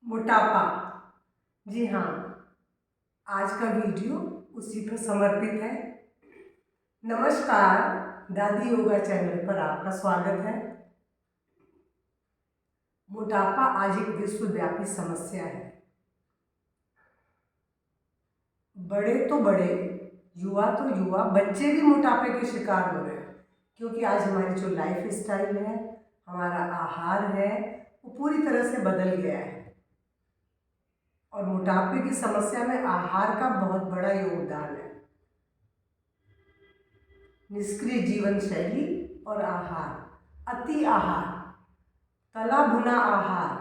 मोटापा। जी हाँ, आज का वीडियो उसी पर समर्पित है। नमस्कार, दादी योगा चैनल पर आपका स्वागत है। मोटापा आज एक विश्वव्यापी समस्या है। बड़े तो बड़े, युवा तो युवा, बच्चे भी मोटापे के शिकार हो रहे हैं, क्योंकि आज हमारी जो लाइफ स्टाइल है, हमारा आहार है, वो पूरी तरह से बदल गया है। और मोटापे की समस्या में आहार का बहुत बड़ा योगदान है। निष्क्रिय जीवन शैली और आहार, अति आहार, तला भुना आहार,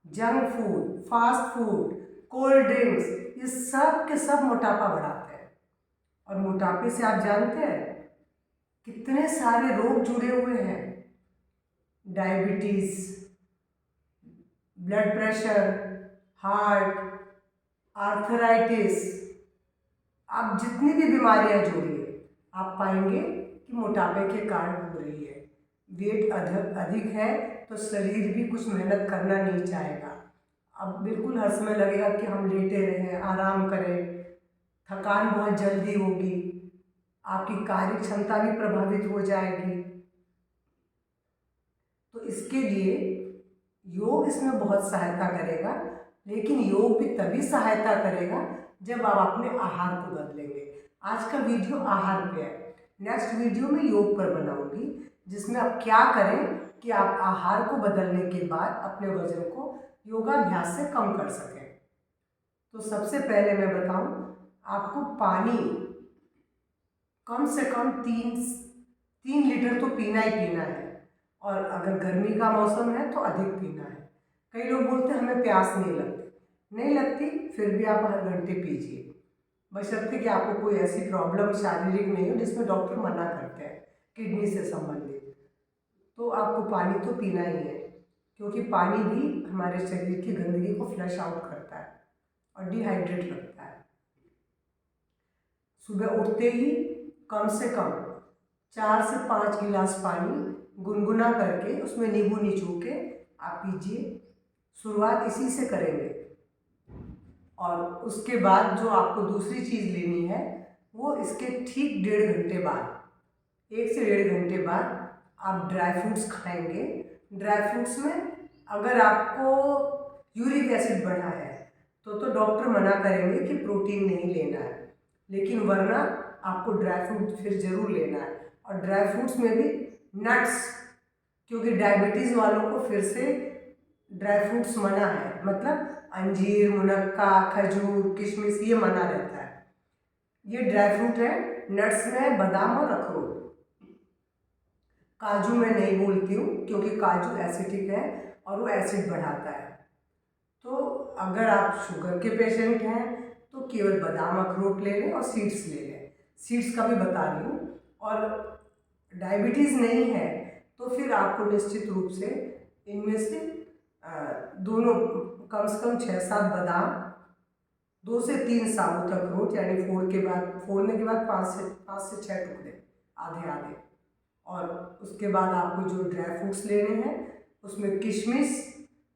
junk food, fast food, cold drinks, ये सब के सब मोटापा बढ़ाते हैं। और मोटापे से आप जानते हैं कितने सारे रोग जुड़े हुए हैं। Diabetes, blood pressure, heart, arthritis, आप जितनी भी बीमारियां जोड़िए, आप पाएंगे कि मोटापे के कारण हो रही है। वेट अधिक है तो शरीर भी कुछ मेहनत करना नहीं चाहेगा। अब बिल्कुल हर समय लगेगा कि हम लेटे रहें, आराम करें, थकान बहुत जल्दी होगी, आपकी कार्य क्षमता भी प्रभावित हो जाएगी। तो इसके लिए योग इसमें बहुत सहायता करेगा, लेकिन योग भी तभी सहायता करेगा जब आप अपने आहार को बदलेंगे। आज का वीडियो आहार पे है, नेक्स्ट वीडियो में योग पर बनाऊंगी, जिसमें आप क्या करें कि आप आहार को बदलने के बाद अपने वजन को योगाभ्यास से कम कर सकें। तो सबसे पहले मैं बताऊं, आपको पानी कम से कम 3 लीटर तो पीना ही पीना है। और अगर गर्मी का मौसम है तो अधिक पीना है। कई लोग बोलते हैं हमें प्यास नहीं लगती, फिर भी आप हर घंटे पीजिए, बशर्ते कि आपको कोई ऐसी प्रॉब्लम शारीरिक नहीं हो जिसमें डॉक्टर मना करते हैं किडनी से संबंधित। तो आपको पानी तो पीना ही है, क्योंकि पानी भी हमारे शरीर की गंदगी को फ्लश आउट करता है और डिहाइड्रेट रखता है। सुबह उठते ही कम से कम 4 से 5 गिलास पानी गुनगुना करके उसमें नींबू निचोड़ के आप पीजिए। शुरुआत इसी से करेंगे। और उसके बाद जो आपको दूसरी चीज़ लेनी है, वो इसके ठीक 1.5 घंटे बाद, 1 से 1.5 घंटे बाद आप ड्राई फ्रूट्स खाएंगे। ड्राई फ्रूट्स में अगर आपको यूरिक एसिड बढ़ा है तो डॉक्टर मना करेंगे कि प्रोटीन नहीं लेना है, लेकिन वरना आपको ड्राई फ्रूट फिर ज़रूर लेना है। और ड्राई फ्रूट्स में भी नट्स, क्योंकि डायबिटीज़ वालों को फिर से ड्राई फ्रूट्स मना है, मतलब अंजीर, मुनक्का, खजूर, किशमिश, ये मना रहता है। ये ड्राई फ्रूट है। नट्स में बादाम और अखरोट। काजू मैं नहीं बोलती हूँ, क्योंकि काजू एसिडिक है और वो एसिड बढ़ाता है। तो अगर आप शुगर के पेशेंट हैं तो केवल बादाम अखरोट ले लें और सीड्स ले लें। सीड्स का भी बता रही हूँ। और डायबिटीज़ नहीं है तो फिर आपको निश्चित रूप से इनमें से दोनों कम से कम 6-7 बादाम, 2 से 3 साबुत अखरोट, यानी फोड़ने के बाद 5 से 6 टुकड़े, आधे आधे। और उसके बाद आपको जो ड्राई फ्रूट्स लेने हैं, उसमें किशमिश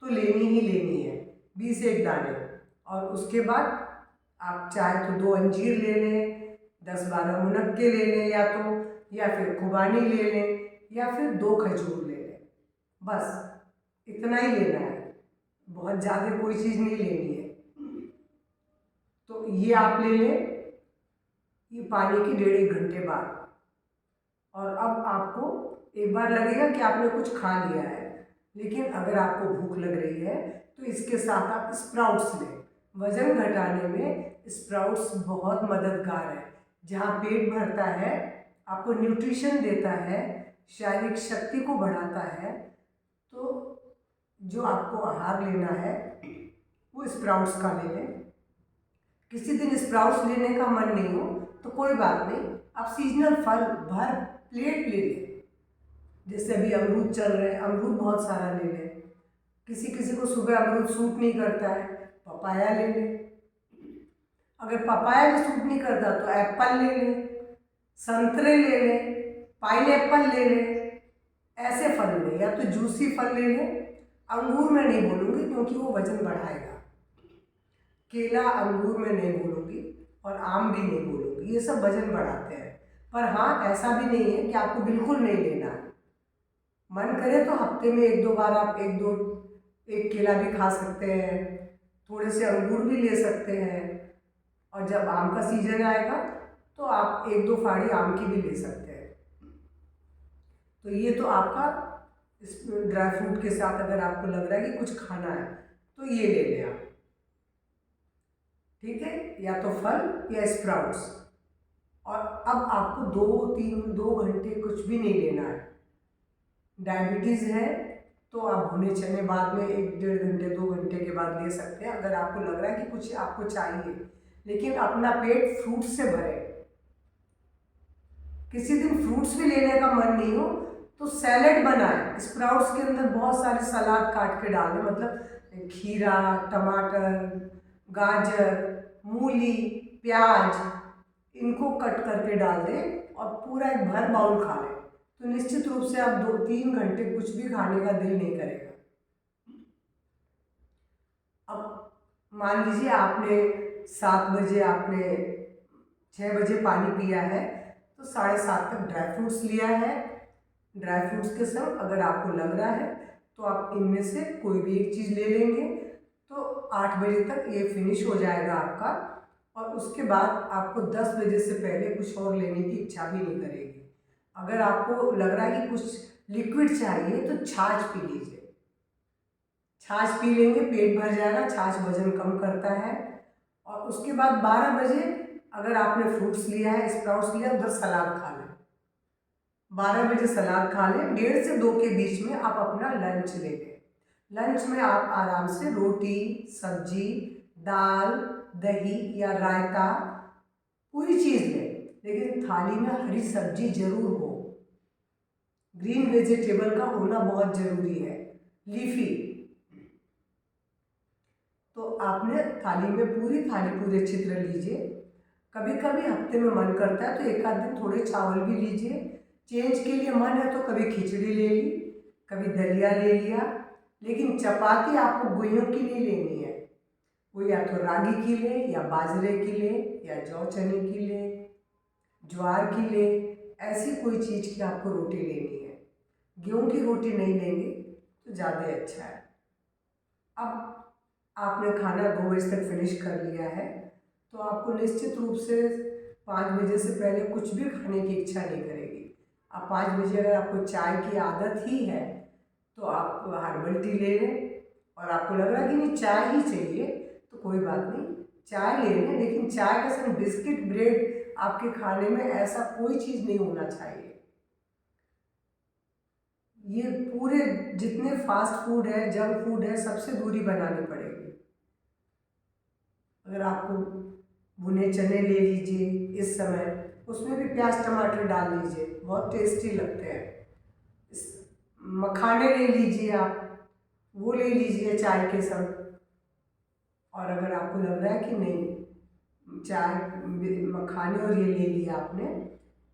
तो लेनी ही लेनी है, 20-1 दाने। और उसके बाद आप चाहे तो 2 अंजीर ले लें, 10-12 मुनक्के ले लें, या फिर खुबानी ले लें, या फिर 2 खजूर ले लें। बस इतना ही लेना है, बहुत ज़्यादा कोई चीज़ नहीं लेनी है। तो ये आप ले लें, ये पानी के 1.5 घंटे बाद। और अब आपको एक बार लगेगा कि आपने कुछ खा लिया है, लेकिन अगर आपको भूख लग रही है तो इसके साथ आप स्प्राउट्स लें। वजन घटाने में स्प्राउट्स बहुत मददगार है। जहाँ पेट भरता है, आपको न्यूट्रिशन देता है, शारीरिक शक्ति को बढ़ाता है। तो जो आपको आहार लेना है वो स्प्राउट्स का ले लें। किसी दिन स्प्राउट्स लेने का मन नहीं हो तो कोई बात नहीं, आप सीजनल फल भर प्लेट ले लें। जैसे अभी अमरूद चल रहे हैं, अमरूद बहुत सारा ले लें। किसी किसी को सुबह अमरूद सूट नहीं करता है, पपाया ले लें। अगर पपाया भी सूट नहीं करता तो एप्पल ले लें, संतरे ले लें, पाइनएप्पल ले लें। ऐसे फल लें, या तो जूसी फल ले लें। अंगूर मैं नहीं बोलूँगी क्योंकि वो वजन बढ़ाएगा। केला अंगूर में नहीं बोलूँगी और आम भी नहीं बोलूँगी, ये सब वजन बढ़ाते हैं। पर हाँ, ऐसा भी नहीं है कि आपको बिल्कुल नहीं लेना है। मन करे तो हफ्ते में 1-2 बार आप एक केला भी खा सकते हैं, थोड़े से अंगूर भी ले सकते हैं, और जब आम का सीजन आएगा तो आप 1-2 फाड़ी आम की भी ले सकते हैं। तो ये तो आपका इस ड्राई फ्रूट के साथ अगर आपको लग रहा है कि कुछ खाना है तो ये ले लें आप, ठीक है, या तो फल या स्प्राउट्स। और अब आपको 2 घंटे कुछ भी नहीं लेना है। डायबिटीज़ है तो आप भुने चने बाद में 1-1.5 घंटे 2 घंटे के बाद ले सकते हैं, अगर आपको लग रहा है कि कुछ आपको चाहिए। लेकिन अपना पेट फ्रूट से भरे। किसी दिन फ्रूट्स भी लेने का मन नहीं हो तो सैलेड बनाएं, स्प्राउट्स के अंदर बहुत सारे सलाद काट के डाल दें, मतलब खीरा, टमाटर, गाजर, मूली, प्याज, इनको कट करके डाल दें और पूरा एक भर बाउल खा लें, तो निश्चित रूप से आप 2-3 घंटे कुछ भी खाने का दिल नहीं करेगा। अब मान लीजिए आपने 7 बजे, आपने 6 बजे पानी पिया है, तो 7:30 तक ड्राई फ्रूट्स लिया है। ड्राई फ्रूट्स के संग अगर आपको लग रहा है तो आप इनमें से कोई भी एक चीज़ ले लेंगे, तो 8 बजे तक ये फिनिश हो जाएगा आपका। और उसके बाद आपको 10 बजे से पहले कुछ और लेने की इच्छा भी नहीं करेगी। अगर आपको लग रहा है कि कुछ लिक्विड चाहिए तो छाछ पी लीजिए। छाछ पी लेंगे, पेट भर जाएगा, छाछ वजन कम करता है। और उसके बाद 12 बजे अगर आपने फ्रूट्स लिया है, स्प्राउट्स लिया, उधर सलाद खा लें। 12 बजे सलाद खा लें, 1:30 से 2 के बीच में आप अपना लंच ले लें। लंच में आप आराम से रोटी, सब्जी, दाल, दही या रायता, पूरी चीज़ लें, लेकिन थाली में हरी सब्जी जरूर हो। ग्रीन वेजिटेबल का होना बहुत ज़रूरी है, लीफी। तो आपने थाली में पूरी थाली पूरे अच्छी तरह लीजिए। कभी कभी हफ्ते में मन करता है तो एक आध दिन थोड़े चावल भी लीजिए। चेंज के लिए मन है तो कभी खिचड़ी ले ली, कभी दलिया ले लिया। लेकिन चपाती आपको गुइयों की नहीं लेनी है, वो या तो रागी की ले, या बाजरे की ले, या जौ चने की ले, ज्वार की ले, ऐसी कोई चीज़ की आपको रोटी लेनी है। गेहूं की रोटी नहीं लेंगे तो ज़्यादा अच्छा है। अब आपने खाना 2 बजे तक फिनिश कर लिया है, तो आपको निश्चित रूप से 5 बजे से पहले कुछ भी खाने की इच्छा नहीं करेगी। अब 5 बजे अगर आपको चाय की आदत ही है तो आप हर्बल टी ले लें, और आपको लग रहा है कि नहीं चाय ही चाहिए तो कोई बात नहीं, चाय ले लें। लेकिन चाय के संग बिस्किट, ब्रेड आपके खाने में ऐसा कोई चीज़ नहीं होना चाहिए। ये पूरे जितने फास्ट फूड है, जंक फूड है, सबसे दूरी बनानी पड़ेगी। अगर आपको भुने चने ले लीजिए इस समय, उसमें भी प्याज टमाटर डाल लीजिए, बहुत टेस्टी लगते हैं। मखाने ले लीजिए आप, वो ले लीजिए चाय के संग। और अगर आपको लग रहा है कि नहीं, चाय, मखाने और ये ले लिया आपने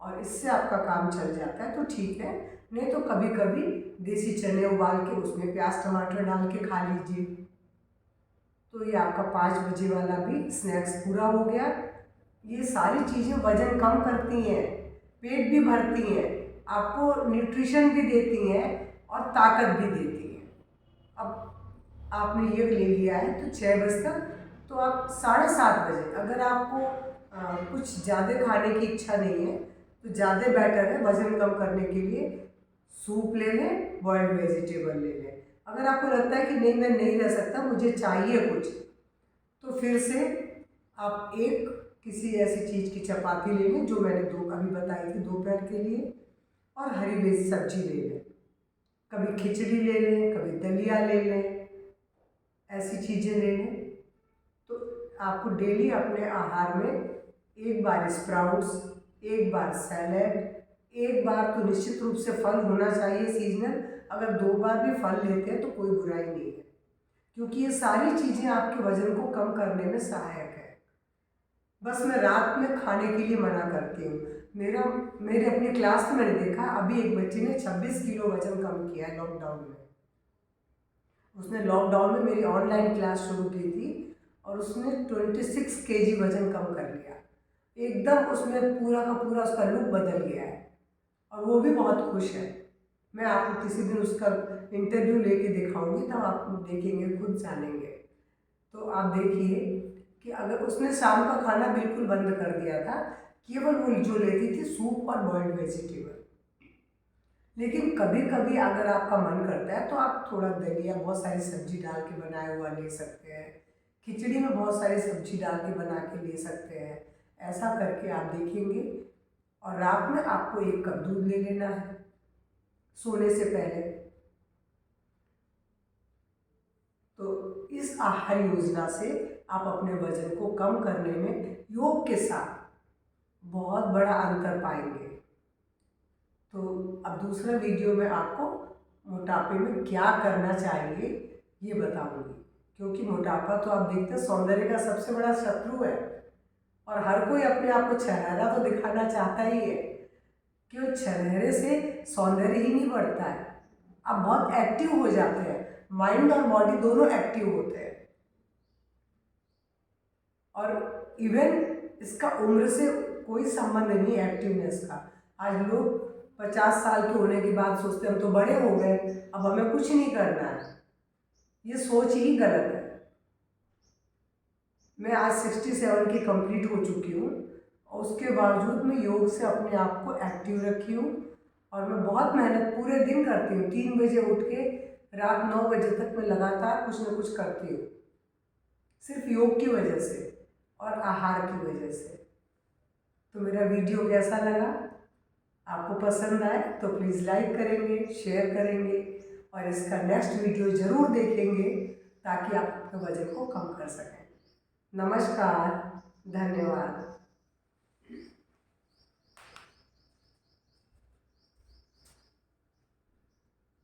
और इससे आपका काम चल जाता है तो ठीक है। नहीं तो कभी कभी देसी चने उबाल के उसमें प्याज टमाटर डाल के खा लीजिए। तो ये आपका 5 बजे वाला भी स्नैक्स पूरा हो गया। ये सारी चीज़ें वज़न कम करती हैं, पेट भी भरती हैं, आपको न्यूट्रिशन भी देती हैं और ताकत भी देती हैं। अब आपने ये ले लिया है तो 6 बजे तक, तो आप 7:30 बजे अगर आपको कुछ ज़्यादा खाने की इच्छा नहीं है तो ज़्यादा बेटर है वज़न कम करने के लिए, सूप ले लें, बॉइल्ड वेजिटेबल ले लें। अगर आपको लगता है कि नहीं मैं नहीं रह सकता, मुझे चाहिए कुछ, तो फिर से आप एक किसी ऐसी चीज़ की चपाती ले लें जो मैंने अभी बताई थी दोपहर के लिए, और हरी बेज सब्जी ले लें। कभी खिचड़ी ले लें, कभी दलिया ले लें, ऐसी चीज़ें ले लें। तो आपको डेली अपने आहार में एक बार स्प्राउट्स, एक बार सैलेड, एक बार तो निश्चित रूप से फल होना चाहिए सीजनल। अगर 2 बार भी फल लेते हैं तो कोई बुराई नहीं है, क्योंकि ये सारी चीज़ें आपके वजन को कम करने में सहायक है। बस मैं रात में खाने के लिए मना करती हूँ। मेरे अपनी क्लास में मैंने देखा, अभी एक बच्ची ने 26 किलो वजन कम किया है लॉकडाउन में। उसने लॉकडाउन में मेरी ऑनलाइन क्लास शुरू की थी और उसने 26 केजी वजन कम कर लिया। एकदम उसमें पूरा का पूरा उसका लुक बदल गया है और वो भी बहुत खुश है। मैं आपको किसी दिन उसका इंटरव्यू लेके दिखाऊंगी, तब आप देखेंगे, खुद जानेंगे। तो आप देखिए कि अगर उसने शाम का खाना बिल्कुल बंद कर दिया था, केवल वो जो लेती थी सूप और बॉइल्ड वेजिटेबल। लेकिन कभी कभी अगर आपका मन करता है तो आप थोड़ा दलिया बहुत सारी सब्जी डाल के बनाया हुआ ले सकते हैं, खिचड़ी में बहुत सारी सब्जी डाल के बना के ले सकते हैं। ऐसा करके आप देखेंगे। और रात में आपको 1 कप दूध ले लेना है सोने से पहले। तो इस आहार योजना से आप अपने वजन को कम करने में योग के साथ बहुत बड़ा अंतर पाएंगे। तो अब दूसरा वीडियो में आपको मोटापे में क्या करना चाहिए ये बताऊंगी, क्योंकि मोटापा तो आप देखते हैं सौंदर्य का सबसे बड़ा शत्रु है और हर कोई अपने आप को छरहरा तो दिखाना चाहता ही है। क्यों? छरहरे से सौंदर्य ही नहीं बढ़ता है, आप बहुत एक्टिव हो जाते हैं, माइंड और बॉडी दोनों एक्टिव होते हैं। और इवन इसका उम्र से कोई संबंध नहीं है एक्टिवनेस का। आज लोग 50 साल के होने के बाद सोचते हैं हम तो बड़े हो गए, अब हमें कुछ नहीं करना है। ये सोच ही गलत है। मैं आज 67 की कंप्लीट हो चुकी हूँ और उसके बावजूद मैं योग से अपने आप को एक्टिव रखी हूँ और मैं बहुत मेहनत पूरे दिन करती हूँ। 3 बजे उठ के रात 9 बजे तक मैं लगातार कुछ न कुछ करती हूँ, सिर्फ योग की वजह से और आहार की वजह से। तो मेरा वीडियो कैसा लगा? आपको पसंद आए तो प्लीज़ लाइक करेंगे, शेयर करेंगे और इसका नेक्स्ट वीडियो ज़रूर देखेंगे ताकि आप अपने वजन को कम कर सकें। नमस्कार, धन्यवाद।